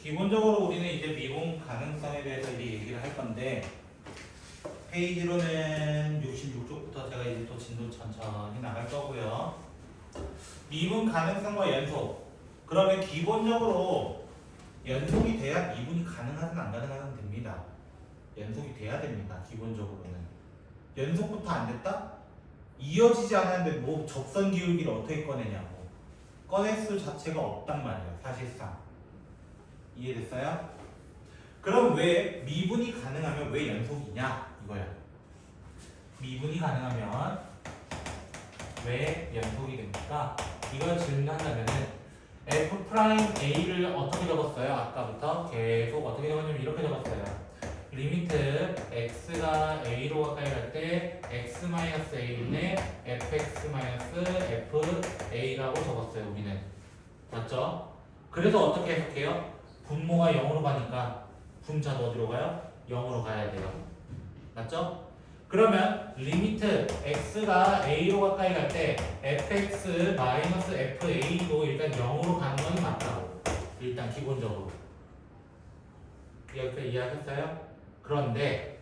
기본적으로 우리는 이제 미분 가능성에 대해서 이제 얘기를 할 건데 페이지로는 66쪽부터 제가 이제 또 진도 천천히 나갈 거고요. 미분 가능성과 연속. 그러면 기본적으로 연속이 돼야 미분이 가능하든 안 가능하든 됩니다. 연속이 돼야 됩니다. 기본적으로는. 연속부터 안 됐다? 이어지지 않았는데 뭐 접선 기울기를 어떻게 꺼내냐고. 꺼낼 수 자체가 없단 말이에요. 사실상. 이해됐어요? 그럼 왜 미분이 가능하면 왜 연속이냐? 이거야. 미분이 가능하면 왜 연속이 됩니까? 이걸 질문한다면은 F'A를 어떻게 적었어요? 아까부터 계속 어떻게 적었냐면 이렇게 적었어요. 리미트 x가 a로 가까이 갈 때 x-a분의 fx-fa라고 적었어요. 우리는. 맞죠? 그래서 어떻게 해석해요? 분모가 0으로 가니까 분자도 어디로 가요? 0으로 가야 돼요. 맞죠? 그러면 리미트 x가 a로 가까이 갈 때 fx-fa도 일단 0으로 가는 건 맞다고. 일단 기본적으로. 여기까지 이해하셨어요? 그런데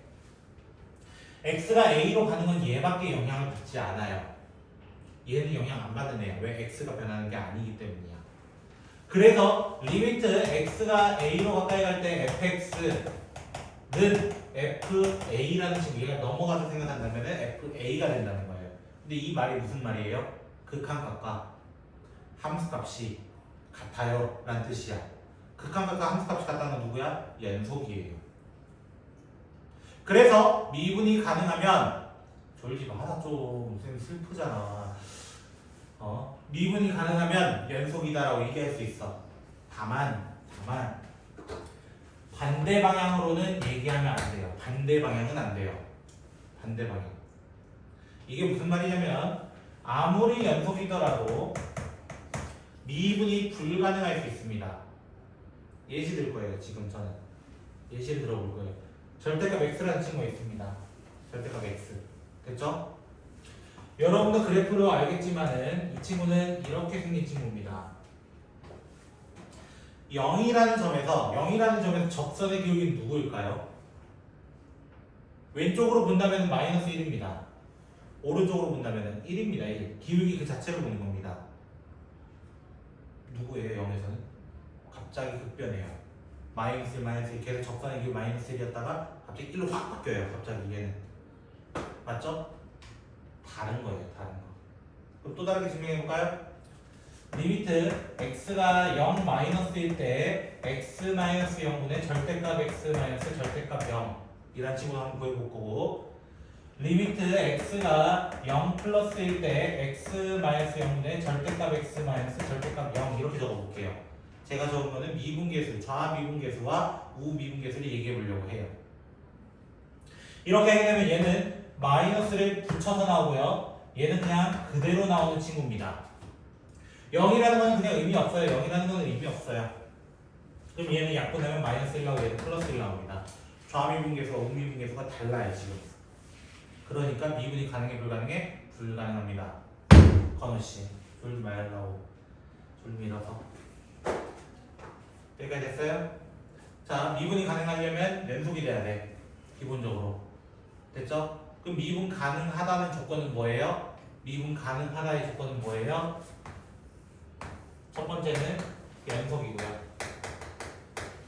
x가 a로 가는 건 얘밖에 영향을 받지 않아요. 얘는 영향 안 받는 애야. 왜? x가 변하는 게 아니기 때문이야. 그래서 리미트 x가 a로 가까이 갈 때 fx는 fa라는 식으로 얘가 넘어가서 생각한다면 fa가 된다는 거예요. 근데 이 말이 무슨 말이에요? 극한값과 함수값이 같아요 라는 뜻이야. 극한값과 함수값이 같다는 건 누구야? 연속이에요. 그래서 미분이 가능하면 졸지 마라 좀. 쌤 슬프잖아. 미분이 가능하면 연속이다라고 얘기할 수 있어. 다만 반대 방향으로는 얘기하면 안 돼요. 반대 방향은 안 돼요. 반대 방향. 이게 무슨 말이냐면 아무리 연속이더라도 미분이 불가능할 수 있습니다. 예시 들 거예요. 지금 저는 예시를 들어볼 거예요. 절대값 x라는 친구가 있습니다. 절대값 x. 됐죠? 여러분도 그래프로 알겠지만은 이 친구는 이렇게 생긴 친구입니다. 0이라는 점에서 접선의 기울기는 누구일까요? 왼쪽으로 본다면 마이너스 1입니다. 오른쪽으로 본다면 1입니다. 1. 기울기 그 자체를 보는 겁니다. 누구예요? 0에서는? 갑자기 급변해요. 마이너스 1 계속 접선의 기울기 마이너스 1이었다가 갑자기 1로 확 바뀌어요. 갑자기 얘는. 맞죠? 다른 거예요. 다른 거. 그럼 또 다르게 증명해볼까요? 리미트 x가 0 마이너스일 때 x-0분의 절대값 x 마이너스 절대값 0 이란 식으로 한번 구해볼 거고, 리미트 x가 0 플러스일 때 x-0분의 절대값 x 마이너스 절대값 0 이렇게 적어볼게요. 제가 적은 거는 미분계수, 좌미분계수와 우미분계수를 얘기해 보려고 해요. 이렇게 하게 되면 얘는 마이너스를 붙여서 나오고요. 얘는 그냥 그대로 나오는 친구입니다. 0이라는 건 그냥 의미 없어요. 0이라는 건 의미 없어요. 그럼 얘는 약분하면 마이너스 1 나오고 얘는 플러스 1 나옵니다. 좌미분계수와 우미분계수가 달라요 지금. 그러니까 미분이 가능해 불가능해? 불가능합니다. 건우씨 졸지 말라고. 졸 밀어서. 여기까지 됐어요? 자, 미분이 가능하려면 연속이 돼야 돼. 기본적으로. 됐죠? 그럼 미분 가능하다는 조건은 뭐예요? 미분 가능하다의 조건은 뭐예요? 첫 번째는 연속이고요.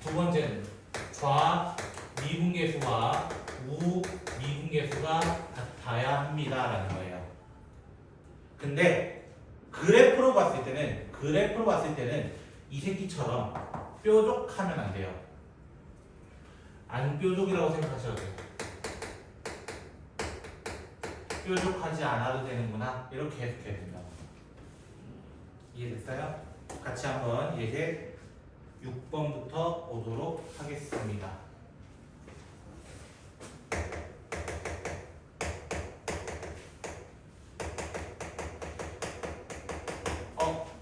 두 번째는 좌 미분계수와 우 미분계수가 같아야 합니다라는 거예요. 근데 그래프로 봤을 때는 이 새끼처럼 뾰족하면 안 돼요. 안 뾰족이라고 생각하셔도 돼요. 뾰족하지 않아도 되는구나. 이렇게 해석해야 된다. 이해됐어요? 같이 한번 예제 6번부터 오도록 하겠습니다.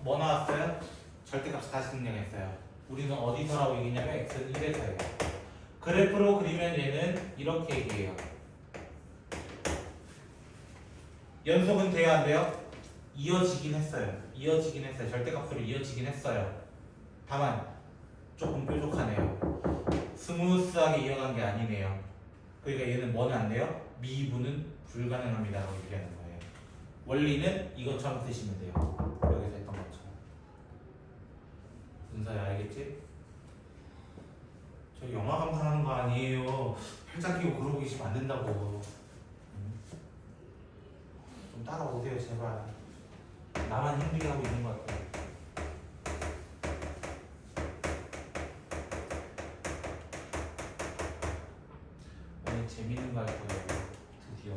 뭐 나왔어요? 절대값 다시 증명했어요. 우리는 어디서라고 얘기했냐면 x는 1에서예요. 그래프로 그리면 얘는 이렇게 얘기해요. 연속은 돼야 안 돼요? 이어지긴 했어요. 절대값으로 이어지긴 했어요. 다만 조금 뾰족하네요. 스무스하게 이어간 게 아니네요. 그러니까 얘는 뭐는 안 돼요? 미분은 불가능합니다라고 얘기하는 거예요. 원리는 이것처럼 쓰시면 돼요. 여기서 했던 것처럼. 은서야 알겠지? 저 영화 감상하는 거 아니에요. 팔짱 끼고 그러고 계시면 안 된다고. 좀 따라오세요 제발. 나만 힘들게 하고 있는 것 같아요. 오늘 재밌는 거 할 거예요. 드디어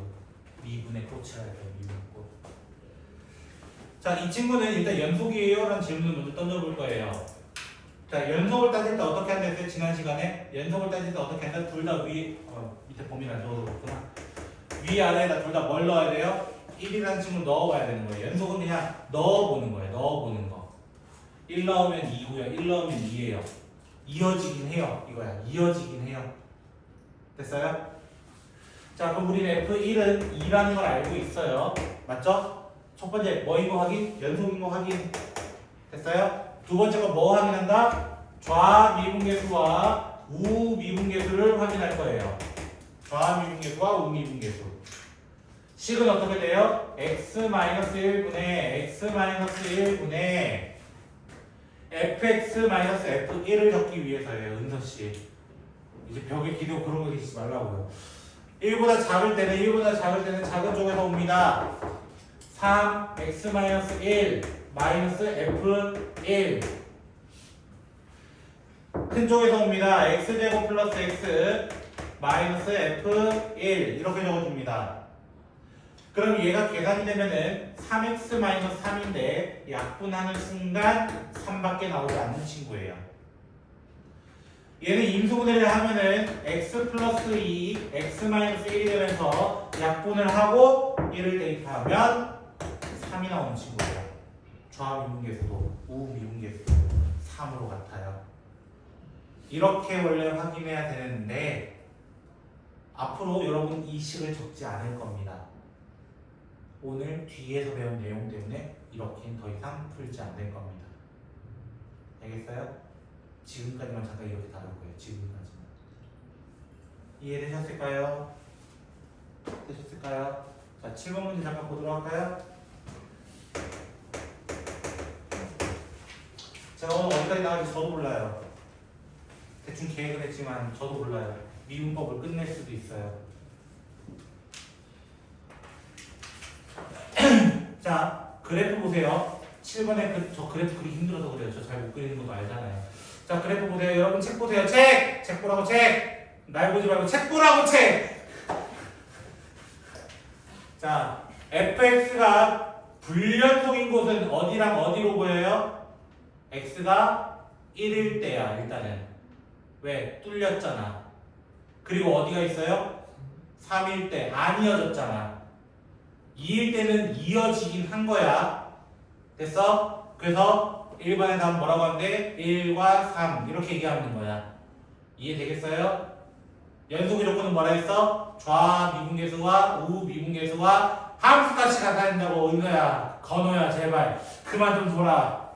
미분의 꽃을 할 거예요. 미분의 꽃. 자, 이 친구는 일단 연속이에요? 라는 질문을 먼저 던져볼 거예요. 자, 연속을 따질 때 어떻게 한다 했어요? 지난 시간에 연속을 따질 때 어떻게 한다? 둘 다 밑에 범위를 안 적어도 그렇구나. 위아래에다 둘 다 뭘 넣어야 돼요? 1이라는 친구를 넣어봐야 되는 거예요. 연속은 그냥 넣어보는 거예요. 넣어보는 거. 1 넣으면 2고요. 1 넣으면 2예요. 이어지긴 해요. 이거야. 이어지긴 해요. 됐어요? 자, 그럼 우리는 F1은 2라는 걸 알고 있어요. 맞죠? 첫 번째, 뭐인 거 확인? 연속인 거 확인. 됐어요? 두 번째 거 뭐 확인한다? 좌미분계수와 우미분계수를 확인할 거예요. 좌미분계수와 우미분계수. 식은 어떻게 돼요? x-1분의 x-1분의 fx-f1을 적기 위해서예요. 은서씨. 이제 벽에 기대고 그런 거 계시지 말라고요. 1보다 작을 때는 작은 쪽에서 옵니다. 3x-1 마이너스 f1 큰 쪽에서 옵니다. x제곱 플러스 x 마이너스 f1 이렇게 적어줍니다. 그럼 얘가 계산이 되면은 3x-3인데 약분하는 순간 3밖에 나오지 않는 친구예요. 얘는 임수분해를 하면은 x 플러스 2, x 마이너스 1이 되면서 약분을 하고 1을 대입하면 3이 나오는 친구예요. 좌미분계수도 우미분계수도 3으로 같아요. 이렇게 원래 확인해야 되는데 앞으로 여러분 이 식을 적지 않을 겁니다. 오늘 뒤에서 배운 내용 때문에 이렇게는 더 이상 풀지 않을 겁니다. 알겠어요? 지금까지만 잠깐 이렇게 다룰 거예요. 지금까지만. 이해되셨을까요? 되셨을까요? 자, 7번 문제 잠깐 보도록 할까요? 제가 오늘 어디까지 나갈지 저도 몰라요. 대충 계획을 했지만 저도 몰라요. 미분법을 끝낼 수도 있어요. 자, 그래프 보세요. 7번에 저 그래프 그리기 힘들어서 그래요. 저 잘 못 그리는 것도 알잖아요. 자, 그래프 보세요. 여러분 책 보세요. 책! 책 보라고 책! 날 보지 말고 책 보라고 책! 자, fx가 불연속인 곳은 어디랑 어디로 보여요? x가 1일 때야, 일단은. 왜? 뚫렸잖아. 그리고 어디가 있어요? 3일 때. 안 이어졌잖아. 2일 때는 이어지긴 한 거야. 됐어? 그래서 1번에 답은 뭐라고 하는데 1과 3 이렇게 얘기하는 거야. 이해되겠어요? 연속 이력분은 뭐라 했어? 좌미분계수와 우미분계수와 함수같이 나타낸다고. 은서야, 건호야, 제발 그만 좀 둬라.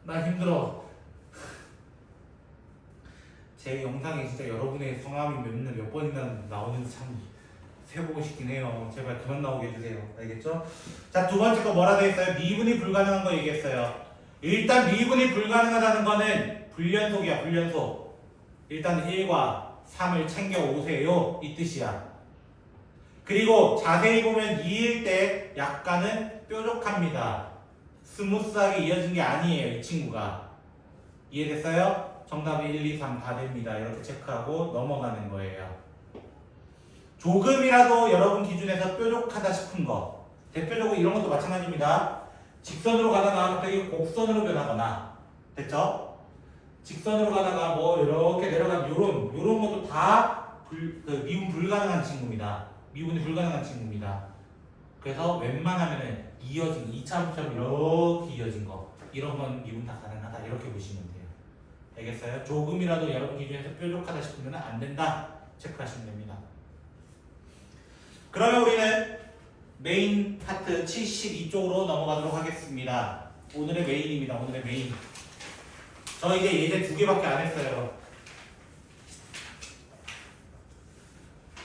나 힘들어. 제 영상에 진짜 여러분의 성함이 몇 번이나 나오는지 참 세보고 싶긴 해요. 제발 그만 나오게 해주세요. 알겠죠? 자, 두 번째 거 뭐라 돼 있어요? 미분이 불가능한 거 얘기했어요. 일단 미분이 불가능하다는 거는 불연속이야. 불연속. 일단 1과 3을 챙겨 오세요. 이 뜻이야. 그리고 자세히 보면 2일 때 약간은 뾰족합니다. 스무스하게 이어진 게 아니에요. 이 친구가. 이해됐어요? 정답은 1, 2, 3 다 됩니다. 이렇게 체크하고 넘어가는 거예요. 조금이라도 여러분 기준에서 뾰족하다 싶은 거, 대표적으로 이런 것도 마찬가지입니다. 직선으로 가다가 갑자기 곡선으로 변하거나, 됐죠? 직선으로 가다가 뭐 이렇게 내려가는 요런 것도 다 미분 불가능한 친구입니다. 미분이 불가능한 친구입니다. 그래서 웬만하면은 이어진 2차함수처럼 이렇게 이어진 거, 이런 건 미분 다 가능하다 이렇게 보시면 돼요. 알겠어요? 조금이라도 여러분 기준에서 뾰족하다 싶으면 안 된다 체크하시면 됩니다. 그러면 우리는 메인 파트 72쪽으로 넘어가도록 하겠습니다. 오늘의 메인입니다. 오늘의 메인. 저 이제 예제 2개밖에 안 했어요.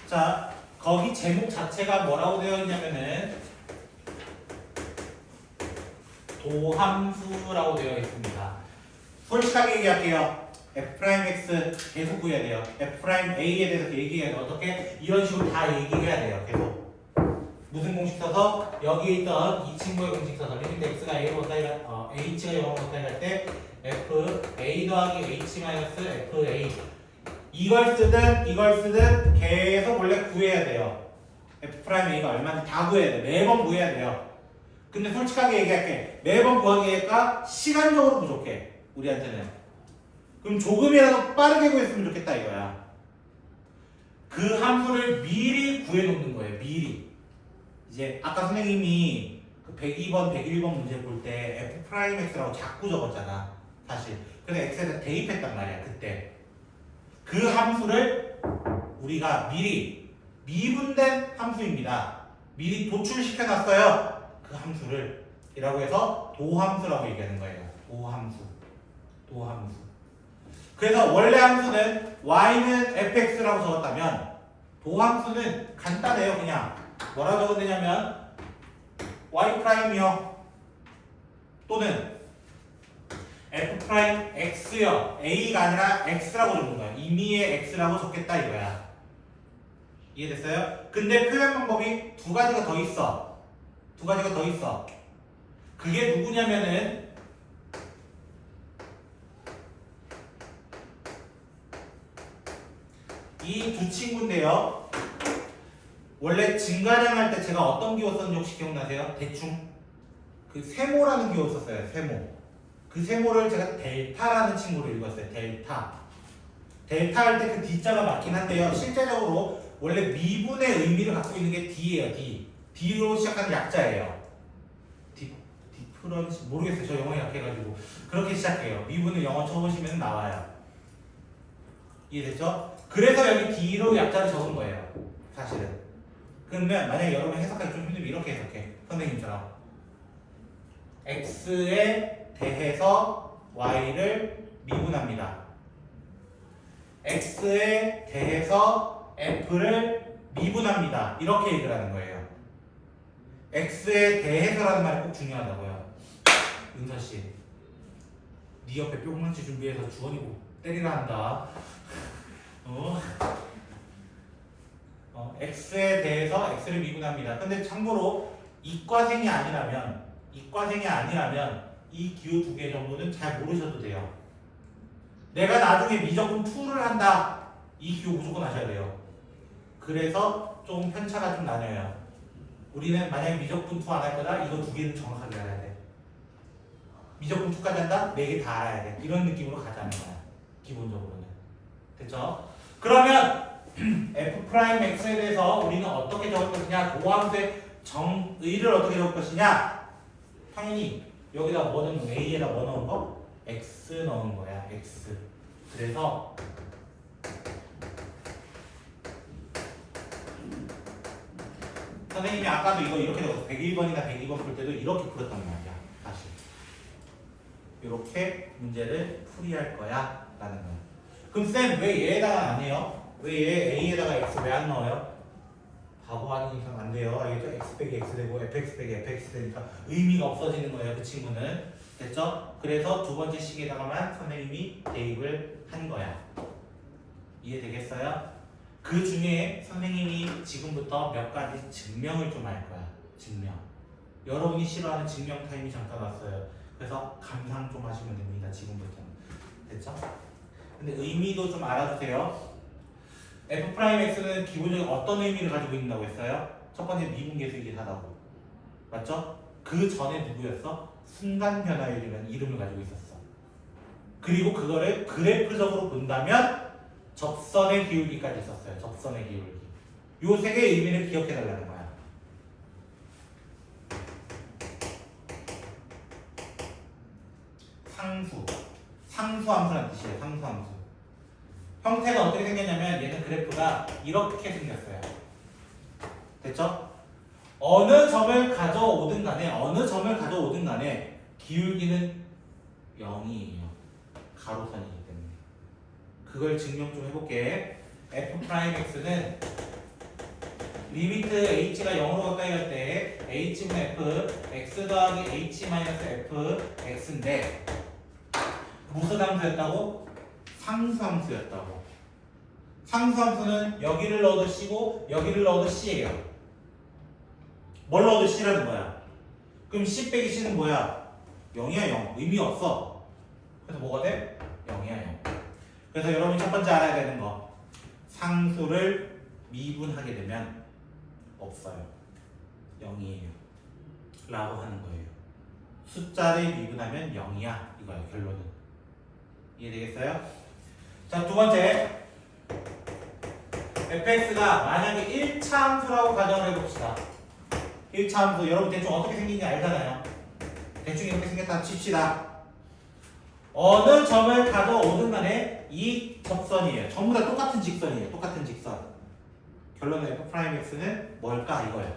자, 거기 제목 자체가 뭐라고 되어 있냐면은 도함수라고 되어 있습니다. 솔직하게 얘기할게요. F'X 계속 구해야 돼요. F'A에 대해서 얘기해야 돼요. 어떻게? 이런 식으로 다 얘기해야 돼요. 계속. 무슨 공식 써서? 여기에 있던 이 친구의 공식 써서 리미트 X가 A로 가까이 H가 0으로 가까이 갈 때 FA 더하기 H 마이너스 FA 이걸 쓰든 계속 원래 구해야 돼요. F'A가 얼마인지 다 구해야 돼. 매번 구해야 돼요. 근데 솔직하게 얘기할게. 매번 구하기가 시간적으로 부족해. 우리한테는. 그럼 조금이라도 빠르게 구했으면 좋겠다 이거야. 그 함수를 미리 구해놓는 거예요. 미리. 이제 아까 선생님이 그 102번, 101번 문제 볼 때 F'X라고 자꾸 적었잖아. 사실. 그래서 X에다 대입했단 말이야. 그때. 그 함수를 우리가 미리 미분된 함수입니다. 미리 도출시켜놨어요. 그 함수를 이라고 해서 도함수라고 얘기하는 거예요. 도함수. 그래서 원래 함수는 y는 fx라고 적었다면 도함수는 간단해요. 그냥 뭐라고 적었느냐면 y'이요 또는 f'x요 a가 아니라 x라고 적는 거야. 임의의 x라고 적겠다 이거야. 이해됐어요? 근데 표현 방법이 두 가지가 더 있어. 그게 누구냐면은 이 두 친구인데요. 원래 증가량 할 때 제가 어떤 기호 썼는지 혹시 기억나세요? 대충 그 세모라는 기호 썼어요. 세모. 그 세모를 제가 델타라는 친구로 읽었어요. 델타 할 때 그 D자가 맞긴 한데요. 실제적으로 원래 미분의 의미를 갖고 있는 게 D예요. D로 시작하는 약자예요. 디프런시 모르겠어요. 저 영어 약해가지고 그렇게 시작해요. 미분을 영어 쳐보시면 나와요. 이해됐죠? 그래서 여기 D로 약자를 적은 거예요. 사실은. 그러면 만약에 여러분 해석하기 좀 힘들면 이렇게 해석해. 선생님처럼 X에 대해서 Y를 미분합니다. X에 대해서 F를 미분합니다. 이렇게 얘기를 하는 거예요. X에 대해서라는 말이 꼭 중요하다고요. 은서씨 네 옆에 뿅망치 준비해서 주원이고 때리라 한다. X에 대해서 X를 미분합니다. 근데 참고로 이과생이 아니라면 이 기호 두 개 정도는 잘 모르셔도 돼요. 내가 나중에 미적분 2를 한다. 이 기호 무조건 하셔야 돼요. 그래서 좀 편차가 좀 나뉘어요. 우리는 만약에 미적분 2 안 할 거다. 이거 두 개는 정확하게 알아야 돼. 미적분 2까지 한다? 4개 다 알아야 돼. 이런 느낌으로 가자는 거야. 기본적으로는. 됐죠? 그러면 F'X에 대해서 우리는 어떻게 적을 것이냐? 도함수의 정의를 어떻게 적을 것이냐? 당연히 여기다 뭐 넣는 거? A에다 뭐 넣은 거? X 넣은 거야. X. 그래서 선생님이 아까도 이거 이렇게 적었어. 101번이나 102번 풀 때도 이렇게 풀었단 말이야. 다시. 이렇게 문제를 풀이할 거야. 라는 거야. 그럼 쌤 왜 얘에다가 안 해요? 왜 얘 A에다가 X 왜 안 넣어요? 바보 아닌 이상 안 돼요. 알겠죠? X 빼기 X 되고 fx 빼기 fx 되니까 의미가 없어지는 거예요. 그 친구는. 됐죠? 그래서 두 번째 식에다가만 선생님이 대입을 한 거야. 이해되겠어요? 그 중에 선생님이 지금부터 몇 가지 증명을 좀 할 거야. 증명. 여러분이 싫어하는 증명 타임이 잠깐 왔어요. 그래서 감상 좀 하시면 됩니다. 지금부터는. 됐죠? 근데 의미도 좀 알아두세요. F'X는 기본적으로 어떤 의미를 가지고 있다고 했어요? 첫 번째 미분계수이긴 하다고. 맞죠? 그 전에 누구였어? 순간 변화율이라는 이름을 가지고 있었어. 그리고 그거를 그래프적으로 본다면 접선의 기울기까지 있었어요. 접선의 기울기. 요 세 개의 의미를 기억해 달라는 거야. 상수함수라는 뜻이에요. 상수함수. 형태가 어떻게 생겼냐면 얘는 그래프가 이렇게 생겼어요. 됐죠? 어느 점을 가져오든 간에 기울기는 0이에요. 가로선이기 때문에. 그걸 증명 좀 해볼게. f'x는 리미트 h가 0으로 가까이 갈 때 h분의 f x 더하기 h 마이너스 f x인데 무슨 함수였다고? 상수함수였다고. 상수함수는 여기를 넣어도 c고 여기를 넣어도 c예요. 뭘 넣어도 c라는 거야. 그럼 c 빼기 c는 뭐야? 0이야 0. 의미 없어. 그래서 뭐가 돼? 0이야 0. 그래서 여러분이 첫 번째 알아야 되는 거, 상수를 미분하게 되면 없어요. 0이에요 라고 하는 거예요. 숫자를 미분하면 0이야 이거예요. 결론은. 이해되겠어요? 자, 두 번째, fx가 만약에 1차 함수라고 가정을 해봅시다. 1차 함수 여러분 대충 어떻게 생긴지 알잖아요. 대충 이렇게 생겼다 칩시다. 어느 점을 가져오든 간에 이 접선이에요. 전부 다 똑같은 직선이에요. 똑같은 직선. 결론은 f'x는 뭘까 이거예요.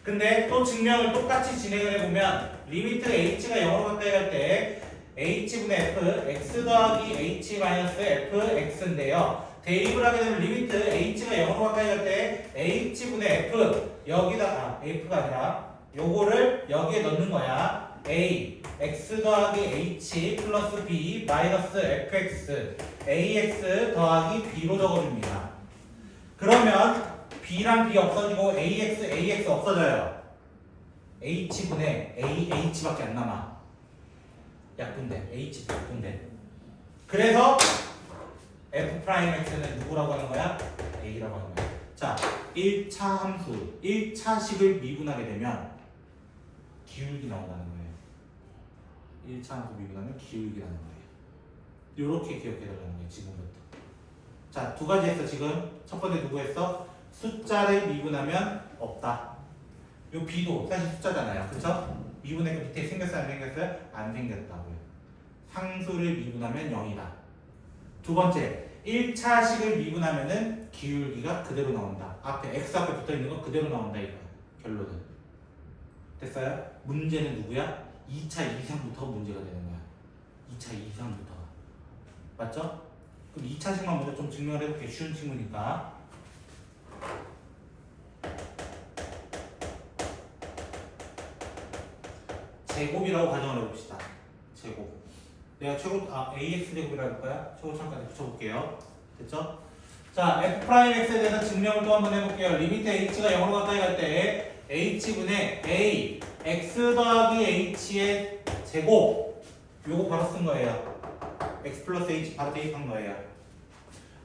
근데 또 증명을 똑같이 진행을 해보면 리미트 h가 0으로 가까이 갈 때 h분의 f x 더하기 h 마이너스 f x인데요. 대입을 하게 되면 리미트 h가 0으로 가까이 갈 때 h분의 f 여기다 f가 아니라 요거를 여기에 넣는 거야. a x 더하기 h 플러스 b 마이너스 fx ax 더하기 b로 적어줍니다. 그러면 b랑 b 없어지고 ax 없어져요. h분의 h밖에 안 남아. 약분돼. h 약분돼. 그래서 f'x는 누구라고 하는 거야? a라고 하는 거야. 자, 1차 함수 1차식을 미분하게 되면 기울기 나온다는 거예요. 1차 함수 미분하면 기울기라는 거예요. 요렇게 기억해달라는 거예요. 지금부터. 자, 두 가지 했어. 지금 첫 번째 누구 했어? 숫자를 미분하면 없다. 요 b도 사실 숫자잖아요. 그쵸? 미분의 그 밑에 생겼어요? 안 생겼어요? 안 생겼다고요. 상수를 미분하면 0이다. 두 번째, 1차식을 미분하면은 기울기가 그대로 나온다. 앞에 x 앞에 붙어있는 거 그대로 나온다 이거야. 결론은. 됐어요? 문제는 누구야? 2차 이상부터 문제가 되는 거야. 2차 이상부터. 맞죠? 그럼 2차식만 먼저 좀 증명을 해볼게. 쉬운 친구니까. 제곱이라고 가정을 해봅시다. 제곱. 내가 ax 제곱이라고 할 거야. 최고점까지 붙여볼게요. 됐죠? 자, f'x에 대해서 증명을 또 한번 해볼게요. 리미트 h가 0으로 가까이 갈 때 h분의 a x 더하기 h의 제곱, 요거 바로 쓴 거예요. x 플러스 h 바로 대입한 거예요.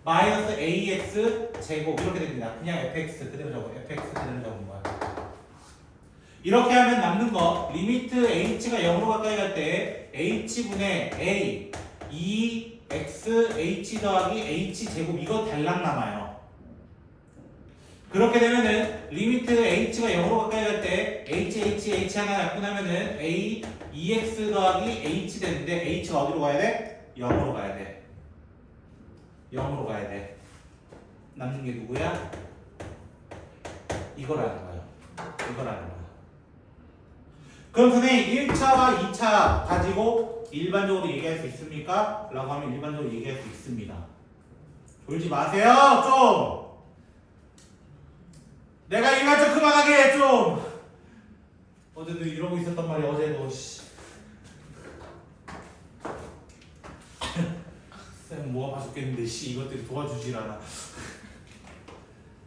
마이너스 ax 제곱 이렇게 됩니다. 그냥 fx 그대로 적어. fx 그대로 적은 거야. 이렇게 하면 남는 거, 리미트 h가 0으로 가까이 갈 때 h분의 a 2x h 더하기 h 제곱 이거 달랑 남아요. 그렇게 되면은 리미트 h가 0으로 가까이 갈 때 h 하나 약분하면은 a 2x 더하기 h 되는데 h가 어디로 가야 돼? 0으로 가야 돼. 0으로 가야 돼. 남는 게 누구야? 이거라는 거예요. 이거라는 거야. 그럼 선생님 1차와 2차 가지고 일반적으로 얘기할 수 있습니까? 라고 하면 일반적으로 얘기할 수 있습니다. 졸지 마세요 좀! 내가 이 말 좀 그만하게 해 좀! 어제도 이러고 있었단 말이야. 어제도 쌤 뭐가 봐줬겠는데 이것들이 도와주질 않아.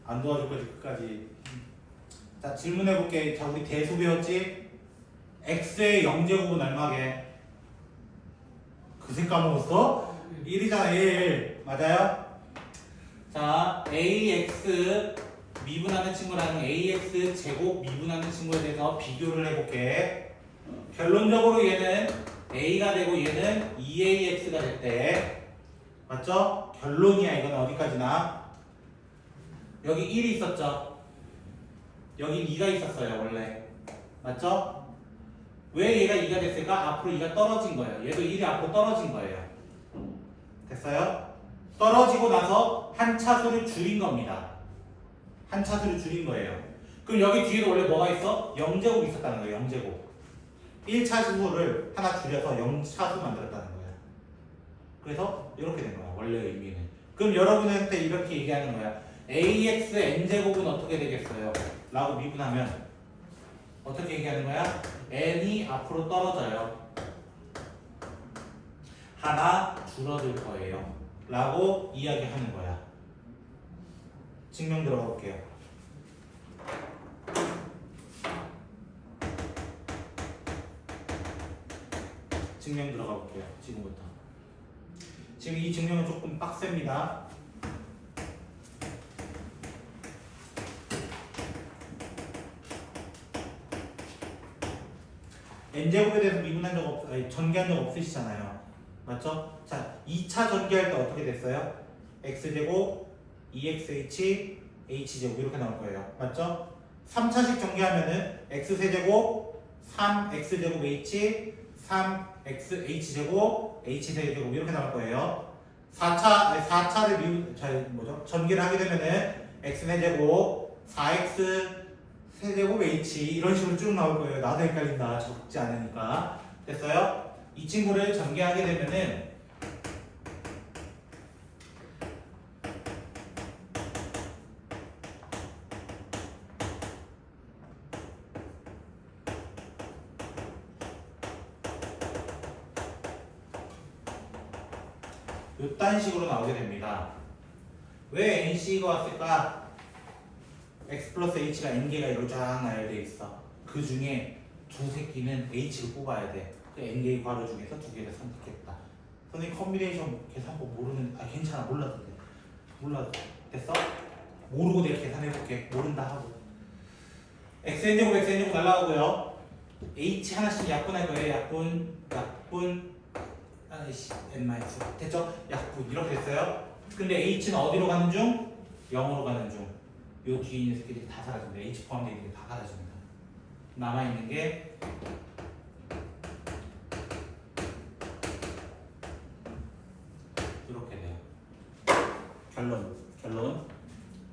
안 도와줄 거지 끝까지. 자, 질문해볼게. 자, 우리 대수 배웠지? x의 0제곱은 얼마게? 그새 까먹었어? 1이잖아 1. 맞아요? 자, ax 미분하는 친구랑 ax 제곱 미분하는 친구에 대해서 비교를 해볼게. 결론적으로 얘는 a가 되고 얘는 2ax가 될 때, 맞죠? 결론이야. 이건 어디까지나. 여기 1이 있었죠? 여기 2가 있었어요 원래. 맞죠? 왜 얘가 2가 됐을까? 앞으로 2가 떨어진 거예요. 얘도 1이 앞으로 떨어진 거예요. 됐어요? 떨어지고 나서 한 차수를 줄인 겁니다. 한 차수를 줄인 거예요. 그럼 여기 뒤에도 원래 뭐가 있어? 0제곱 있었다는 거예요. 0제곱. 1차수를 하나 줄여서 0차수 만들었다는 거예요. 그래서 이렇게 된 거야. 원래 의미는. 그럼 여러분한테 이렇게 얘기하는 거야. ax n제곱은 어떻게 되겠어요? 라고 미분하면 어떻게 얘기하는 거야? n이 앞으로 떨어져요. 하나 줄어들 거예요. 라고 이야기하는 거야. 증명 들어가 볼게요. 증명 들어가 볼게요. 지금부터. 지금 이 증명은 조금 빡셉니다. n제곱에 대해서 미분한 적 아니, 전개한 적 없으시잖아요. 맞죠? 자, 2차 전개할 때 어떻게 됐어요? x제곱, 2xh, h제곱 이렇게 나올 거예요. 맞죠? 3차식 전개하면은 x세제곱, 3x제곱 h, 3xh제곱, h세제곱 이렇게 나올 거예요. 4차를 전개를 하게 되면은 x세제곱, 4x 세제곱 h 이런 식으로 쭉 나올 거예요. 나도 헷갈린다. 적지 않으니까. 됐어요? 이 친구를 전개하게 되면은 이딴 식으로 나오게 됩니다. 왜 NC가 왔을까? x 플러스 h가 n개가 이렇게 쫙 나열되어 있어. 그 중에 두 새끼는 h를 뽑아야 돼. 그 n개의 괄호 중에서 두 개를 선택했다. 선생님 컨비네이션 계산법 모르는 괜찮아 몰라도 돼. 몰라도 돼. 됐어? 모르고 내가 계산해볼게. 모른다 하고 xn제곱 xn제곱 날라가고요. h 하나씩 약분할 거예요. 약분 n-. 됐죠? 약분 이렇게 됐어요. 근데 h는 어디로 가는 중? 0으로 가는 중. 요 뒤에 있는 새끼들이 다 사라집니다. h 포함되어 있는 게 다 사라집니다. 남아있는 게 이렇게 돼요. 결론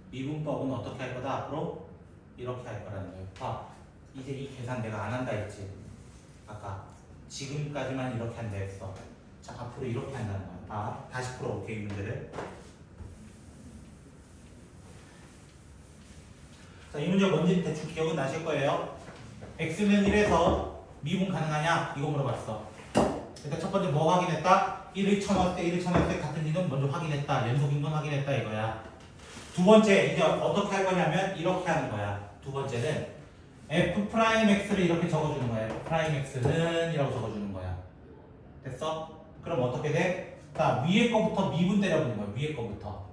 미분법은 어떻게 할 거다? 앞으로 이렇게 할 거라는 거예요. 봐, 이제 이 계산 내가 안 한다 했지. 아까 지금까지만 이렇게 한다 했어. 자, 앞으로 이렇게 한다는 거야. 봐, 다시 풀어볼게 이 문제를. 자, 이 문제 뭔지 대충 기억은 나실 거예요. x는 1에서 미분 가능하냐? 이거 물어봤어. 일단 첫 번째 뭐 확인했다? 1을 쳐넣을 때 1을 쳐넣을 때 같은 인은 먼저 확인했다. 연속인 건 확인했다 이거야. 두 번째 이제 어떻게 할 거냐면 이렇게 하는 거야. 두 번째는 f'x를 이렇게 적어주는 거야. f'x는 이라고 적어주는 거야. 됐어? 그럼 어떻게 돼? 자, 위에 거부터 미분 때려보는 거야. 위에 거부터.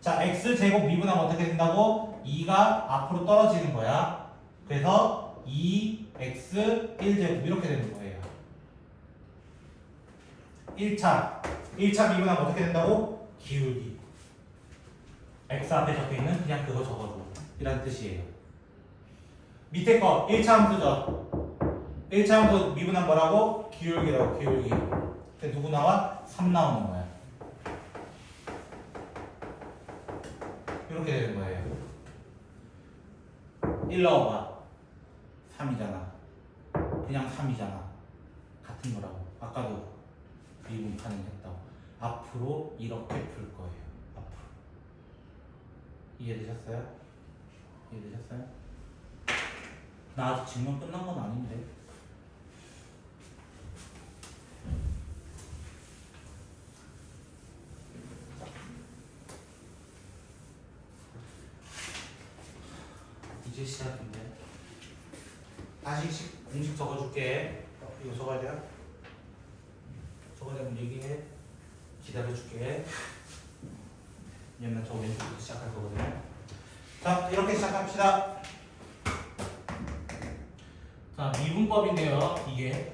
자, x제곱 미분하면 어떻게 된다고? 2가 앞으로 떨어지는 거야. 그래서 2x 1제곱 이렇게 되는 거예요. 1차 미분하면 어떻게 된다고? 기울기. x 앞에 적혀있는 그냥 그거 적어줘. 이란 뜻이에요. 밑에 거 1차 함수죠. 1차 함수 미분한 뭐라고? 기울기라고. 기울기. 근데 누구 나와? 3 나오는 거야. 이렇게 되는 거예요. 1 넣어봐. 3이잖아. 그냥 3이잖아. 같은 거라고. 아까도 미분 가능했다고. 앞으로 이렇게 풀 거예요. 앞으로. 이해되셨어요? 이해되셨어요? 나 아직 증명 끝난 건 아닌데. 이제 시작인데. 다시 공식 적어줄게. 이거 적어야 돼요? 적어야 되면 얘기해. 기다려줄게. 왜냐면 저 왼쪽부터 시작할 거거든요. 자, 이렇게 시작합시다. 자, 미분법인데요. 이게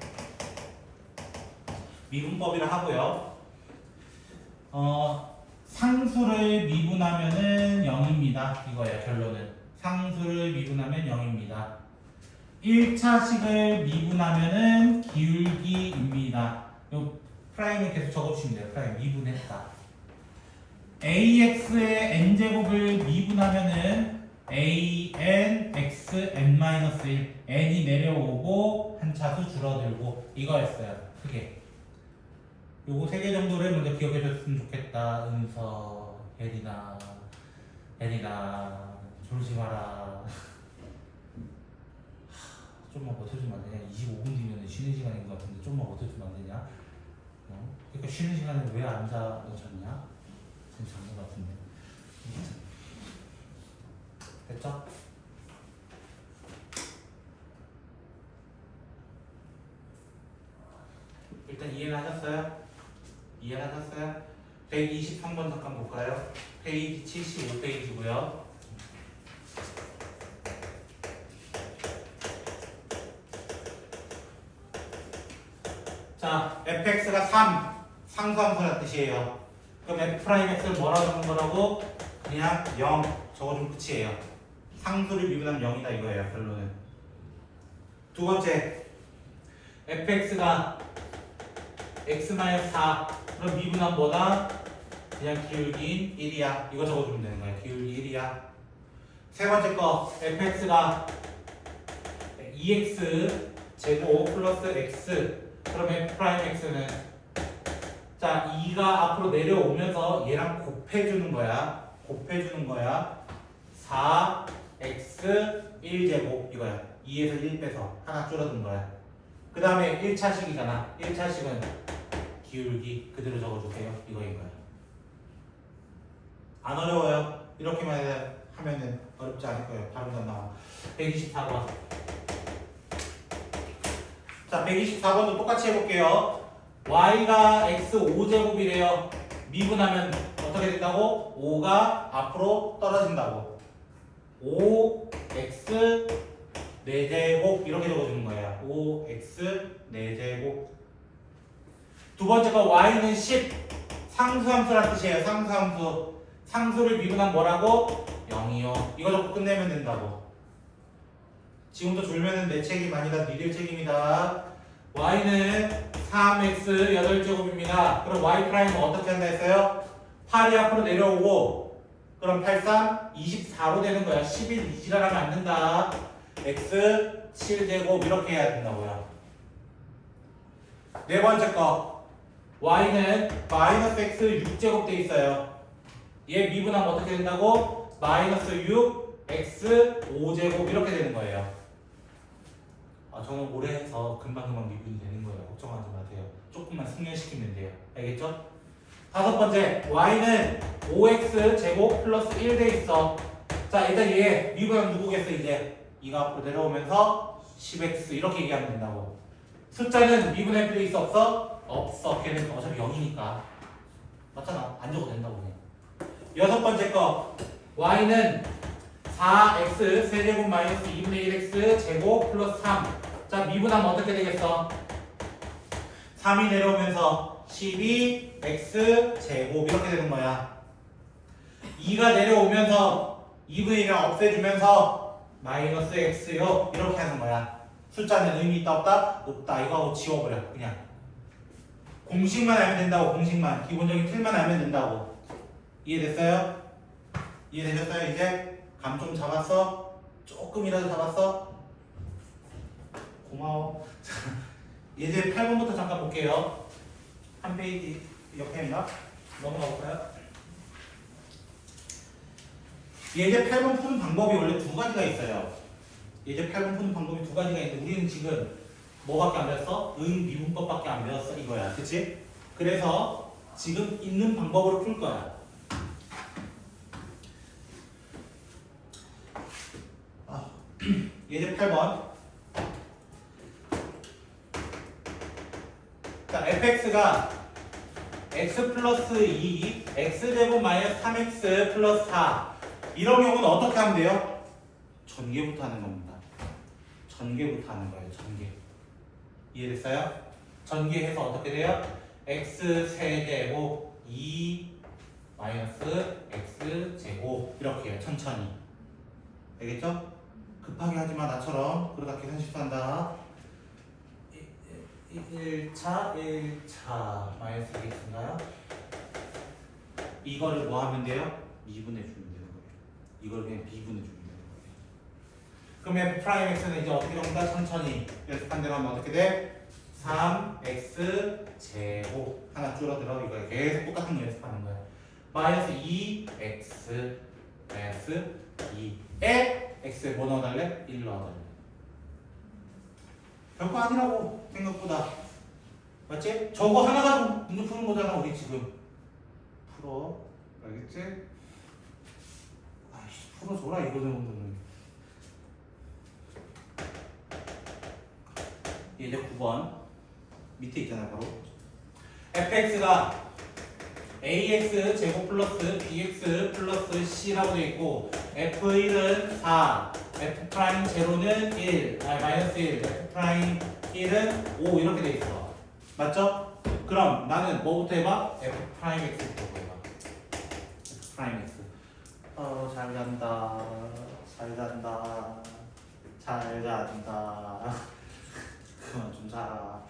미분법이라 하고요. 상수를 미분하면은 0입니다. 이거예요. 결론은. 상수를 미분하면 0입니다. 1차식을 미분하면은 기울기입니다. 요 프라임을 계속 적어주시면 돼요. 프라임 미분했다. ax의 n제곱을 미분하면은 an x n-1 n이 내려오고 한 차수 줄어들고 이거였어요. 크게 요거 3개 정도를 먼저 기억해 줬으면 좋겠다. 은서, 혜리나, 졸지 마라. 좀만 버텨주면 안 되냐? 25분 뒤면 쉬는 시간인 것 같은데 좀만 버텨주면 안 되냐? 그러니까 쉬는 시간에 왜 앉아 놓쳤냐? 지금 잔것 같은데. 됐죠? 일단 이해는 하셨어요? 이해는 하셨어요? 123번 잠깐 볼까요? 페이지 75페이지고요. 자, fx가 3 상수함수란 뜻이에요. 그럼 f'x를 뭐라고 적는 거라고? 그냥 0 적어주면 끝이에요. 상수를 미분하면 0이다 이거예요. 결론은. 두 번째, fx가 x-4 그럼 미분하면 뭐다? 그냥 기울기 1이야. 이거 적어주면 되는 거야. 기울기 1이야. 세 번째 거 fx가 2x 제곱 플러스 x 그럼 f'x는 자 2가 앞으로 내려오면서 얘랑 곱해주는 거야. 곱해주는 거야. 4x 1제곱 이거야. 2에서 1 빼서 하나 줄어든 거야. 그 다음에 1차식이잖아. 1차식은 기울기 그대로 적어주세요. 이거인 거야. 안 어려워요. 이렇게만 하면은 어렵지 않을 거예요. 발음도 안 나와. 124번. 자, 124번도 똑같이 해볼게요. y가 x 5제곱이래요. 미분하면 어떻게 된다고? 5가 앞으로 떨어진다고. 5x 4제곱 이렇게 적어주는 거예요. 5x 4제곱. 두 번째 거 y는 10 상수함수란 뜻이에요. 상수함수. 상수를 미분하면 뭐라고? 0이요. 이거 적고 끝내면 된다고. 지금부터 졸면은 내 책임 아니다. 니들 책임이다. y는 3x 8제곱입니다. 그럼 y 프라임은 어떻게 한다 했어요? 8이 앞으로 내려오고 그럼 8, 3, 24로 되는 거야. 11 이지랄하면 안 된다. x 7제곱 이렇게 해야 된다고요. 네 번째 거 y는 마이너스 x 6제곱 돼 있어요. 얘 미분하면 어떻게 된다고? 마이너스 6 x 5제곱 이렇게 되는 거예요. 저는 오래 해서 금방금방 미분이 되는 거예요. 걱정하지 마세요. 조금만 숙련시키면 돼요. 알겠죠? 다섯 번째 y는 5x 제곱 플러스 1 돼 있어. 자 일단 얘 미분하면 누구겠어 이제? 2가 앞으로 내려오면서 10x 이렇게 얘기하면 된다고. 숫자는 미분할 필요 있어 없어? 없어. 걔는 어차피 0이니까. 맞잖아. 안 적어도 된다고 그냥. 여섯 번째 거 y는 4x 세제곱 마이너스 2분의 1x 제곱 플러스 3. 자 미분하면 어떻게 되겠어? 3이 내려오면서 12x 제곱 이렇게 되는 거야. 2가 내려오면서 2분의 1을 없애주면서 마이너스 x요 이렇게 하는 거야. 숫자는 의미 있다 없다? 없다. 이거 하고 지워버려 그냥. 공식만 알면 된다고. 공식만. 기본적인 틀만 알면 된다고. 이해됐어요? 이해되셨어요? 이제 감 좀 잡았어? 조금이라도 잡았어? 고마워. 이제 8번부터 잠깐 볼게요. 한 페이지 옆에인가? 넘어가 볼까요? 예제 8번 푸는 방법이 원래 두 가지가 있어요. 예제 8번 푸는 방법이 두 가지가 있는데 우리는 지금 뭐밖에 안 배웠어? 미분법밖에 안 배웠어 이거야. 그치? 그래서 지금 있는 방법으로 풀 거야. 예제 8번. 자, fx가 x 플러스 2, x제곱 마이너스 3x 플러스 4 이런 경우는 어떻게 하면 돼요? 전개부터 하는 겁니다. 전개부터 하는 거예요. 전개. 이해됐어요? 전개해서 어떻게 돼요? x 세제곱 2 마이너스 x 제곱 이렇게 해요. 천천히. 알겠죠? 급하게 하지마 나처럼. 그러다 계산 실수한다. 1차 마이너스 2x인가요? 이거를 뭐 하면 돼요? 미분해 주면 되는 거예요. 이걸 그냥 비분해 주면 되는 거예요. 그럼 f 프라임 x는 이제 어떻게 적는다? 천천히 연습한 대로 하면 어떻게 돼? 3x 제곱 하나 줄어들어. 이거 계속 똑같은 거 연습하는 거야. 마이너스 2x 마이너스 2에 x에 뭐 넣어달래? 1 넣어달래. 별거 아니라고 생각보다. 맞지? 저거 하나 가지고 문제 푸는 거잖아 우리 지금. 풀어. 알겠지? 아이씨 풀어줘라 이거 정도는. 이제 9번 밑에 있잖아 바로. fx가 ax 제곱 플러스 bx 플러스 c라고 되어 있고 f1은 4 f'0는 1 마이너스 1 f'1은 5 이렇게 되어 있어. 맞죠? 그럼 나는 뭐부터 해봐? f'x부터 해봐. f'x. 잘 잔다. 잘 잔다. 잘 잔다. 그만 좀 자라.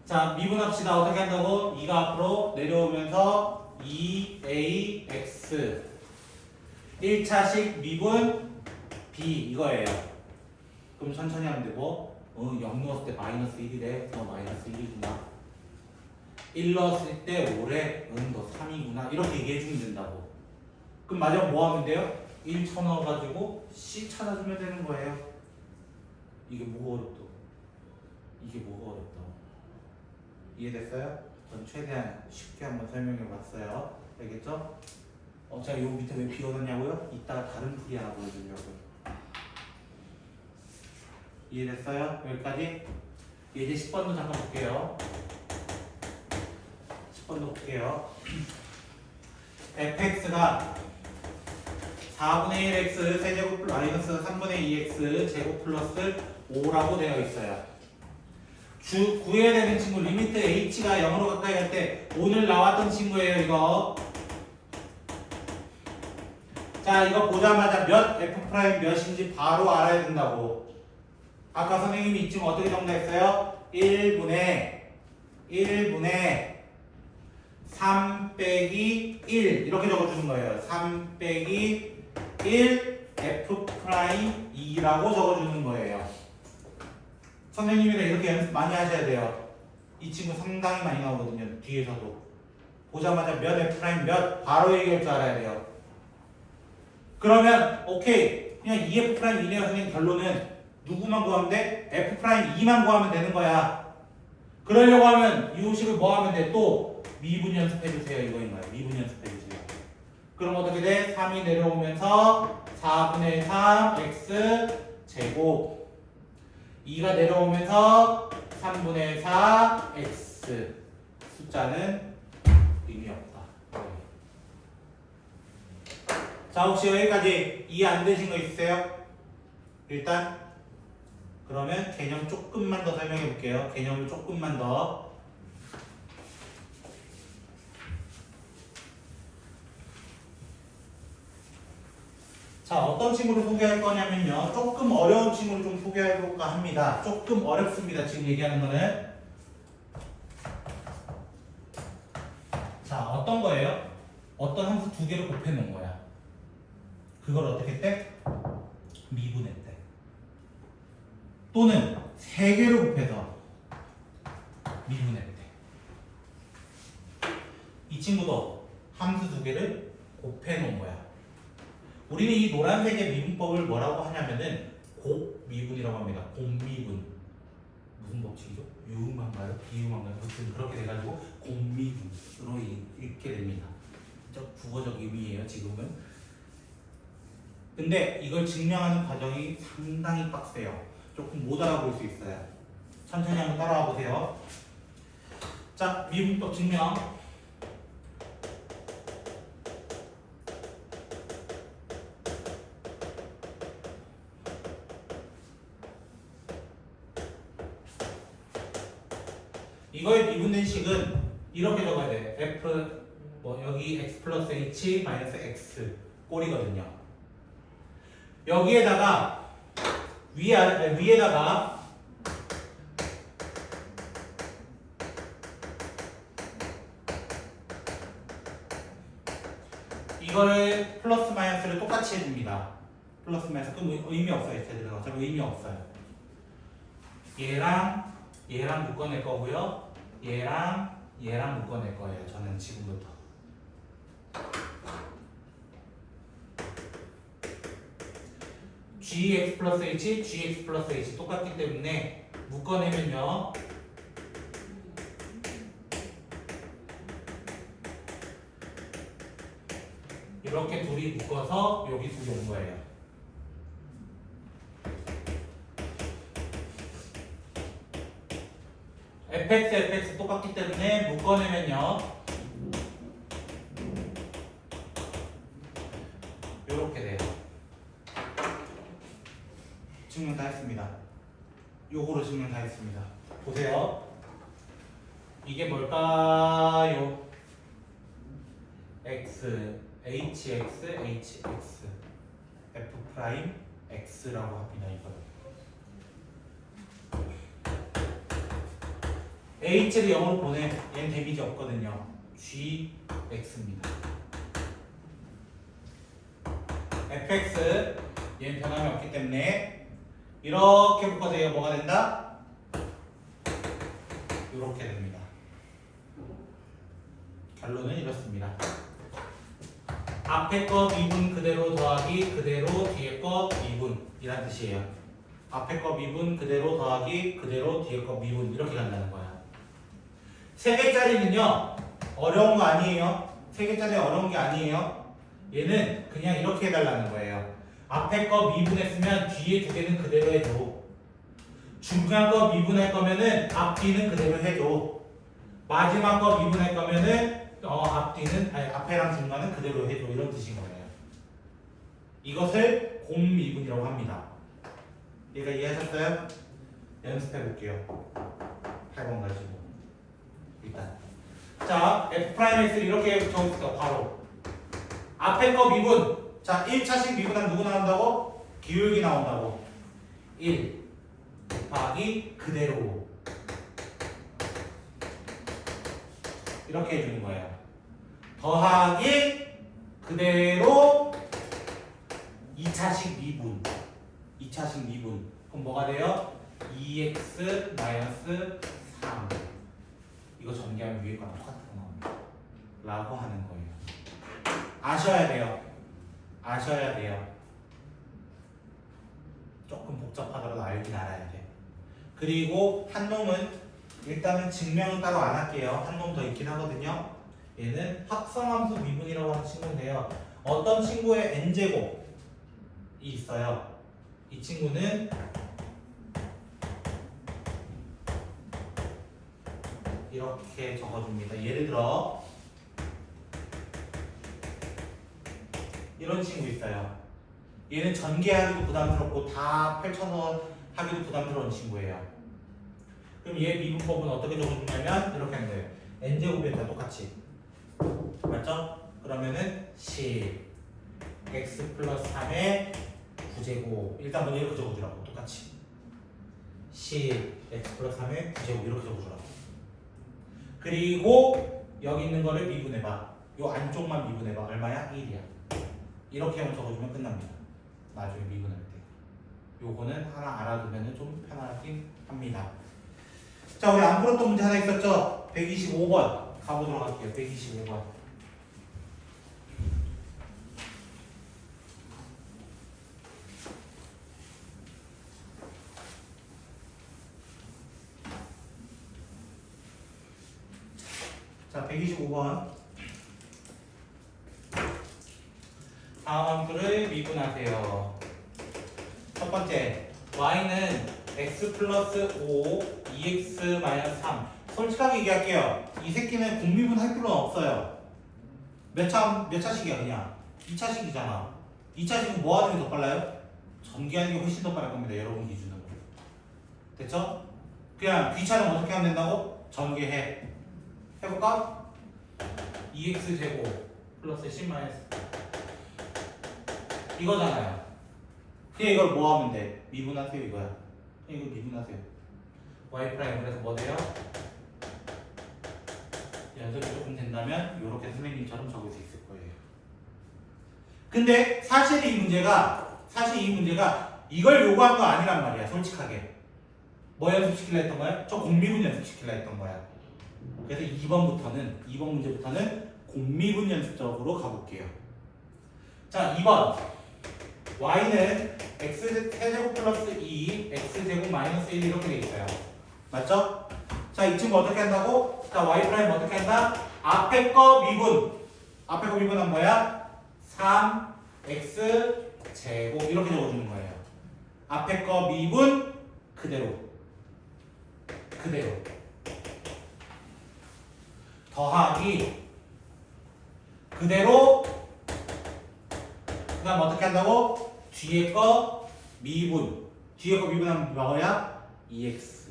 자, 미분합시다. 어떻게 한다고? 2가 앞으로 내려오면서 2ax 1차식 미분 b 이거예요. 그럼 천천히 하면 되고 0 넣었을 때 마이너스 1이래. 너 마이너스 1이구나. 1 넣었을 때 5래. 너 3이구나. 이렇게 얘기해주면 된다고. 그럼 마지막 뭐 하면 돼요? 1 쳐넣어가지고 c 찾아주면 되는 거예요. 이게 뭐가 어렵다고? 이게 뭐가 어렵다고? 이해됐어요? 전 최대한 쉽게 한번 설명해 봤어요. 알겠죠? 제가 요 밑에 왜 비워놨냐고요? 이따가 다른 풀이 하나 보여주려고요. 이해됐어요? 여기까지? 이제 10번도 잠깐 볼게요. 10번도 볼게요. fx가 4분의 1x 세제곱 마이너스 3분의 2x 제곱 플러스 5라고 되어 있어요. 구해야 되는 친구 리미트 h가 0으로 가까이 갈 때 오늘 나왔던 친구예요. 이거. 자, 이거 보자마자 몇 f' 몇인지 바로 알아야 된다고. 아까 선생님이 이 친구 어떻게 정리했어요? 1분의 3 빼기 1 이렇게 적어주는 거예요. 3 빼기 1 f'2라고 적어주는 거예요. 선생님이랑 이렇게 연습 많이 하셔야 돼요. 이 친구 상당히 많이 나오거든요. 뒤에서도. 보자마자 몇 f' 몇 바로 얘기할 줄 알아야 돼요. 그러면 오케이 그냥 2f' 2네요. 선생님 결론은 누구만 구하면 돼? f' 2만 구하면 되는 거야. 그러려고 하면 이 식을 뭐 하면 돼? 또 미분 연습해주세요. 이거인 거야. 미분 연습해주세요. 그럼 어떻게 돼? 3이 내려오면서 4분의 3 x 제곱 2가 내려오면서 3분의 4 x 숫자는 의미 없다. 자, 혹시 여기까지 이해 안 되신 거 있으세요? 일단 그러면 개념 조금만 더 설명해 볼게요. 개념을 조금만 더. 자, 어떤 친구를 소개할 거냐면요. 조금 어려운 친구를 좀 소개해 볼까 합니다. 조금 어렵습니다. 지금 얘기하는 거는. 자, 어떤 거예요? 어떤 함수 두 개를 곱해 놓은 거야. 그걸 어떻게 했대? 미분했대. 또는 세 개를 곱해서 미분했대. 이 친구도 함수 두 개를 곱해 놓은 거야. 우리는 이 노란색의 미분법을 뭐라고 하냐면은 곱미분이라고 합니다. 곱미분. 무슨 법칙이죠? 유음한가요? 비음한가요? 무슨 그렇게 돼가지고 곱미분으로 읽게 됩니다. 국어적 의미예요, 지금은. 근데 이걸 증명하는 과정이 상당히 빡세요. 조금 못 알아볼 수 있어요. 천천히 한번 따라와 보세요. 자, 미분법 증명. 이거의 미분된 식은 이렇게 적어야 돼. f 여기 x 플러스 h 마이너스 x 꼴이거든요. 여기에다가 위에다가 이거를 플러스 마이너스를 똑같이 해줍니다. 플러스 마이너스 그럼 의미 없어요. 제대로 어차피 의미 없어요. 얘랑 얘랑 묶어낼 거고요. 얘랑 묶어낼 거예요. 저는 지금부터. gx 플러스 h, gx 플러스 h 똑같기 때문에 묶어내면요. 이렇게 둘이 묶어서 여기 둘이 온 거예요. fx 똑같기 때문에 묶어내면요. 이렇게 돼요. 증명 다 했습니다. 요거로 증명 다 했습니다. 보세요. 이게 뭘까요? x, hx, hx, f 프라임 x라고 합니다. 이거를. h를 0으로 보내. 얘는 데미지 없거든요. gx입니다. fx 얘는 변함이 없기 때문에 이렇게 묶어서 뭐가 된다? 이렇게 됩니다. 결론은 이렇습니다. 앞에 거 미분 그대로 더하기 그대로 뒤에 거 미분 이란 뜻이에요. 앞에 거 미분 그대로 더하기 그대로 뒤에 거 미분 이렇게 간다는 거야. 3개짜리는요 어려운 거 아니에요. 3개짜리 어려운 게 아니에요. 얘는 그냥 이렇게 해달라는 거예요. 앞에 거 미분했으면 뒤에 두 개는 그대로 해줘. 중간 거 미분할 거면은 앞뒤는 그대로 해줘. 마지막 거 미분할 거면은 앞에랑 중간은 그대로 해줘. 이런 뜻인 거예요. 이것을 곰미분이라고 합니다. 얘가 이해하셨어요? 연습해 볼게요. 8번 가지고 일단 자 f'x를 이렇게 적읍시다. 바로 앞에 거 미분. 자 1차식 미분하면 누구 나온다고? 기울기 나온다고. 1 곱하기 그대로 이렇게 해주는 거예요. 더하기 그대로 2차식 미분. 2차식 미분. 그럼 뭐가 돼요? 2x 마이너스 3. 이거 전개하면 위에 거랑 똑같은 거 나옵니다. 라고 하는 거예요. 아셔야 돼요. 아셔야 돼요. 조금 복잡하더라도 알긴 알아야 돼. 그리고 한 놈은 일단은 증명은 따로 안 할게요. 한 놈 더 있긴 하거든요. 얘는 확성함수 미분이라고 하는 친구인데요. 어떤 친구의 n제곱이 있어요. 이 친구는 이렇게 적어줍니다. 예를 들어 이런 친구 있어요. 얘는 전개하기도 부담스럽고 다 펼쳐서 하기도 부담스러운 친구예요. 그럼 얘 미분법은 어떻게 적어주냐면 이렇게 하는 거예요. n제곱이 다 똑같이. 맞죠? 그러면은 10 x 플러스 3의 9제곱. 일단 먼저 이렇게 적어주라고. 똑같이 10 x 플러스 3의 9제곱 이렇게 적어주라고. 그리고 여기 있는 거를 미분해봐. 요 안쪽만 미분해봐. 얼마야? 1이야. 이렇게 하면 적어주면 끝납니다. 나중에 미분할 때. 요거는 하나 알아두면 좀 편하긴 합니다. 자, 우리 안 풀었던 문제 하나 있었죠? 125번 가보도록 할게요. 125번. 자, 125번. 다음 함수를 미분하세요. 첫 번째, y는 x 플러스 5, 2x 마이너스 3. 솔직하게 얘기할게요. 이 새끼는 공미분 할 필요는 없어요. 몇 차식이야, 그냥? 2차식이잖아. 2차식은 뭐 하는 게 더 빨라요? 전개하는 게 훨씬 더 빠를 겁니다. 여러분 기준으로. 됐죠? 그냥 귀찮으면 어떻게 하면 된다고? 전개해. 해볼까? 2x 제곱 플러스 10 마이너스 이거잖아요. 그냥 이걸 뭐 하면 돼? 미분하세요 이거야. 그냥 이거 미분하세요. y 프라임 그래서 뭐 돼요? 연습이 조금 된다면 이렇게 선생님처럼 적을 수 있을 거예요. 근데 사실 이 문제가 이걸 요구한 거 아니란 말이야. 솔직하게. 뭐 연습시키려 했던 거야? 저 공미분 연습시키려 했던 거야. 그래서 2번 문제부터는 공미분 연습적으로 가볼게요. 자, 2번. y는 x제곱 플러스 2, x제곱 마이너스 1 이렇게 돼 있어요. 맞죠? 자, 이 친구 어떻게 한다고? 자, y 프라임 어떻게 한다? 앞에 거 미분. 앞에 거 미분은 뭐야? 3x 제곱 이렇게 적어주는 거예요. 앞에 거 미분 그대로. 더하기 그대로. 그 다음 어떻게 한다고? 뒤에 거 미분. 뒤에 거 미분하면 뭐야? 2x.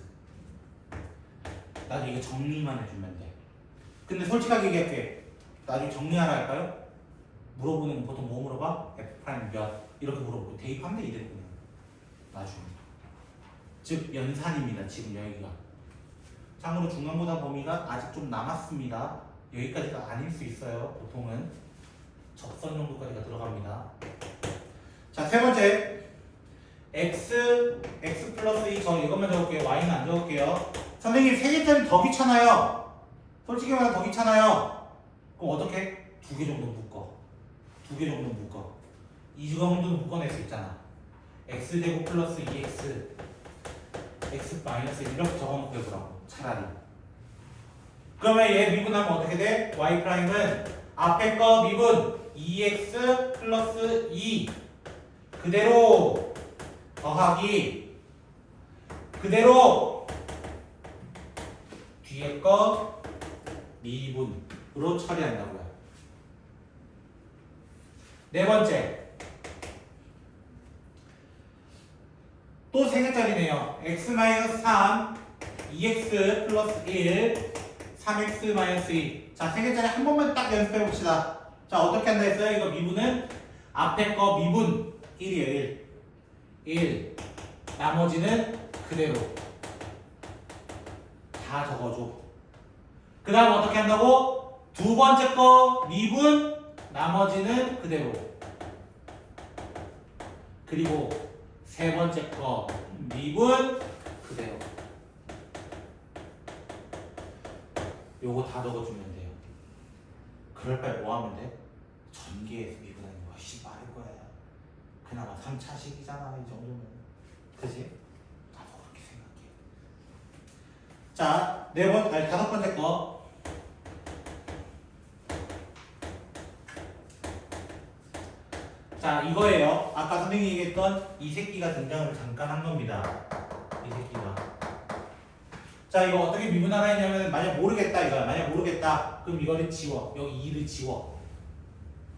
나도 이거 정리만 해주면 돼. 근데 솔직하게 얘기할게. 나중에 정리하라 할까요? 물어보는 건 보통 뭐 물어봐? f' 몇? 이렇게 물어보고 대입하면 돼 이대로 그냥. 나중에. 즉 연산입니다. 지금 여기가. 참고로 중간고사 범위가 아직 좀 남았습니다. 여기까지가 아닐 수 있어요. 보통은 접선 정도까지가 들어갑니다. 자, 세 번째 x 플러스 2 저 이것만 적을게요. y는 안 적을게요. 선생님 세 개짜리 더 귀찮아요. 솔직히 말하면 더 귀찮아요. 그럼 어떻게? 두 개 정도 묶어. 이 정도는 묶어낼 수 있잖아. x제곱 플러스 2x x 마이너스 1 이렇게 적어놓고 해보라고. 차라리. 그러면 얘 미분하면 어떻게 돼? y 프라임은 앞에 거 미분 2x 플러스 2 그대로 더하기 그대로 뒤에 거 미분으로 처리한다고요. 네 번째 또 세 개짜리네요. x-3 2x 플러스 1 3x-2 자, 세 개짜리 한 번만 딱 연습해 봅시다. 자, 어떻게 한다 했어요? 이거 미분은 앞에 거 미분 1이에요. 1 나머지는 그대로 다 적어줘. 그 다음 어떻게 한다고? 두 번째 거 미분 나머지는 그대로. 그리고 세 번째 거 미분 그대로. 요거 다 적어주면 돼요. 그럴 바에 뭐 하면 돼? 전기에서 미분하는 거 말할 거야. 그나마 3차식이잖아 이 정도면. 그지? 나도 그렇게 생각해. 자, 다섯 번째 거. 자, 이거예요. 아까 선생님이 얘기했던 이 새끼가 등장을 잠깐 한 겁니다. 이 새끼가. 자, 이거 어떻게 미분하라 했냐면 만약 모르겠다 이거야. 만약 모르겠다. 그럼 이거를 지워. 여기 2를 지워.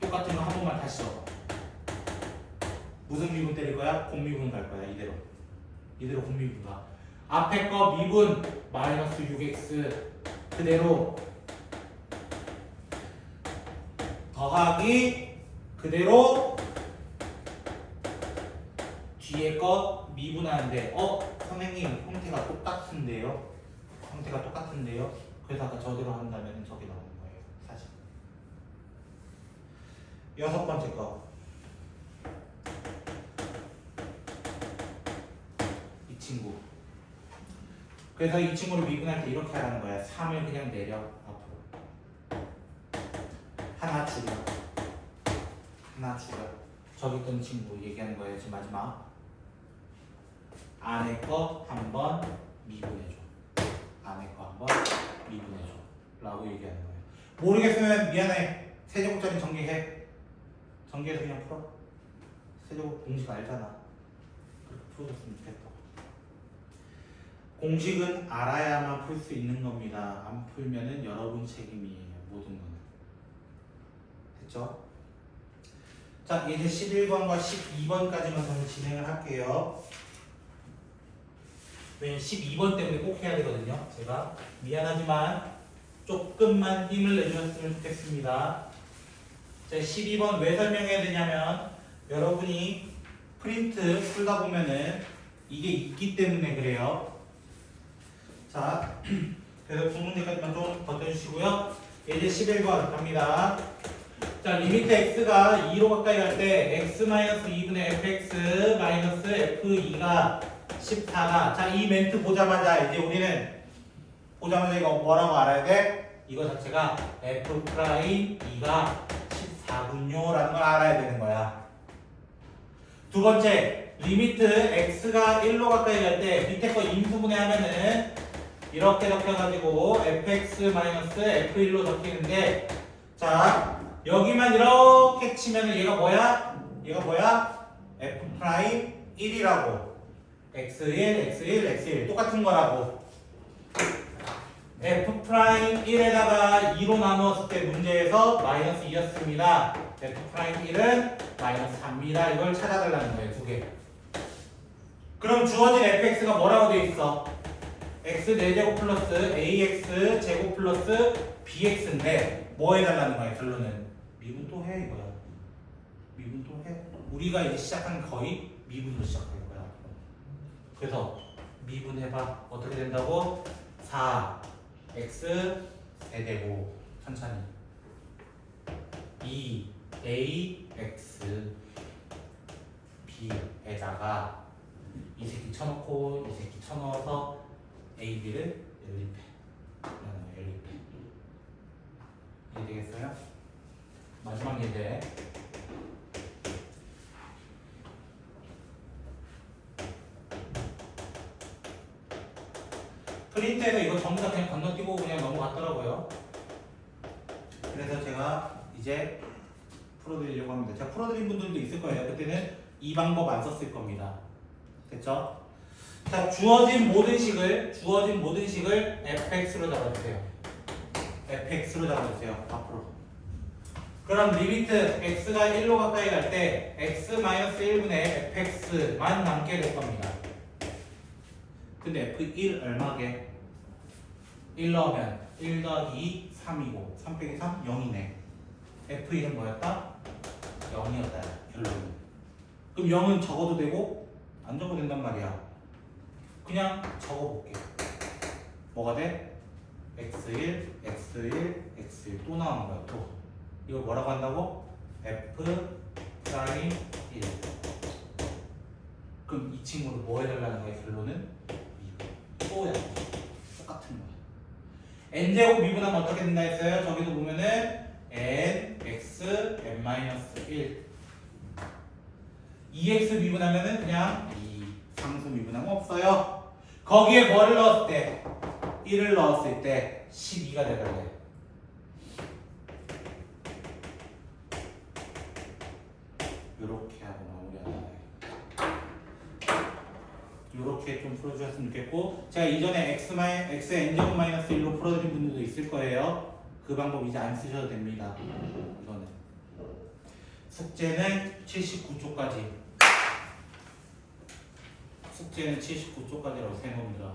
똑같은 거 한 번만 다시 적어. 무슨 미분 때릴 거야? 공미분 갈 거야. 이대로 공미분 가. 앞에 거 미분 마이너스 6x 그대로 더하기 그대로 뒤에 거 미분하는데 선생님 형태가 똑같은데요? 그래서 아까 저대로 한다면 저기 나오는 거예요. 사실. 여섯 번째 거. 이 친구. 그래서 이 친구를 미분할 때 이렇게 하라는 거야. 3을 그냥 내려 앞으로. 하나 줄여. 저기 있던 친구 얘기하는 거예요. 지금 마지막. 안에 거 한번 미분해줘. 라고 얘기하는 거예요. 모르겠으면 미안해. 세제곱짜리 정리해. 정리해서 그냥 풀어. 세제곱 공식 알잖아. 그렇게 풀어줬으면 좋겠다. 공식은 알아야만 풀 수 있는 겁니다. 안 풀면은 여러분 책임이에요. 모든 거는. 됐죠? 자, 이제 11번과 12번까지만 저는 진행을 할게요. 왜냐면 12번 때문에 꼭 해야 되거든요. 제가 미안하지만 조금만 힘을 내주셨으면 좋겠습니다. 자, 12번 왜 설명해야 되냐면 여러분이 프린트 풀다 보면은 이게 있기 때문에 그래요. 자, 그래서 두 문제까지만 좀 버텨주시고요. 이제 11번 갑니다. 자, 리미트 x가 2로 가까이 갈 때 x-2분의 fx-f2가 14가 자 이 멘트 보자마자 이제 우리는 보자마자 이거 뭐라고 알아야 돼? 이거 자체가 F 프라임 2가 14군요 라는 걸 알아야 되는 거야. 두 번째 리미트 x가 1로 가까이 갈 때 밑에 거 인수분해 하면은 이렇게 적혀가지고 fx-f1로 적히는데 자 여기만 이렇게 치면은 얘가 뭐야? 얘가 뭐야? f 프라임 1이라고 x1, x1, x1 똑같은 거라고 f 프라임 1에다가 2로 나누었을 때 문제에서 마이너스 2였습니다. f 프라임 1은 마이너스 3입니다. 이걸 찾아달라는 거예요. 두 개. 그럼 주어진 fx가 뭐라고 돼 있어? x 4제곱 플러스 ax 제곱 플러스 bx인데 뭐 해달라는 거야? 결론은 미분 또 해 이거야. 미분 또 해. 우리가 이제 시작한 거의 미분으로 시작할 거야. 그래서 미분해봐. 어떻게 된다고? 4x 세제곱 천천히 2ax b에다가 이 새끼 쳐놓고 이 새끼 쳐넣어서 a, b를 연립해. 연립해. 이해되겠어요? 마지막 예제. 프린트에서 이거 전부 다 그냥 건너뛰고 그냥 넘어갔더라고요. 그래서 제가 이제 풀어드리려고 합니다. 제가 풀어드린 분들도 있을 거예요. 그때는 이 방법 안 썼을 겁니다. 됐죠? 자, 주어진 모든 식을 fx로 잡아주세요. fx로 잡아주세요. 앞으로. 그럼 리미트 x가 1로 가까이 갈 때 x-1분의 fx만 남게 될 겁니다. 근데 f1 얼마게? 1 넣으면 1 더하기 3이고 3 빼기 3? 0이네. f1은 뭐였다? 0이었다. 결론은. 그럼 0은 적어도 되고 안 적어도 된단 말이야. 그냥 적어볼게. 뭐가 돼? x1, x1, x1 또 나오는 거야. 또. 이걸 뭐라고 한다고? f 프라임 1. 그럼 이 친구를 뭐 해달라는 거야? 결론은 또야. 똑같은 거야. n제곱 미분하면 어떻게 된다 했어요? 저기도 보면은 n, x, n-1 2x 미분하면은 그냥 2 상수 미분하면 없어요. 거기에 뭐를 넣었을 때 1을 넣었을 때 12가 되거든. 요렇게 하고 마무리하나요? 요렇게 좀 풀어주셨으면 좋겠고 제가 이전에 xn제곱 마이너스 1로 풀어드린 분들도 있을 거예요. 그 방법 이제 안 쓰셔도 됩니다. 이거는 숙제는 79쪽까지 숙제는 79쪽까지라고 생각합니다.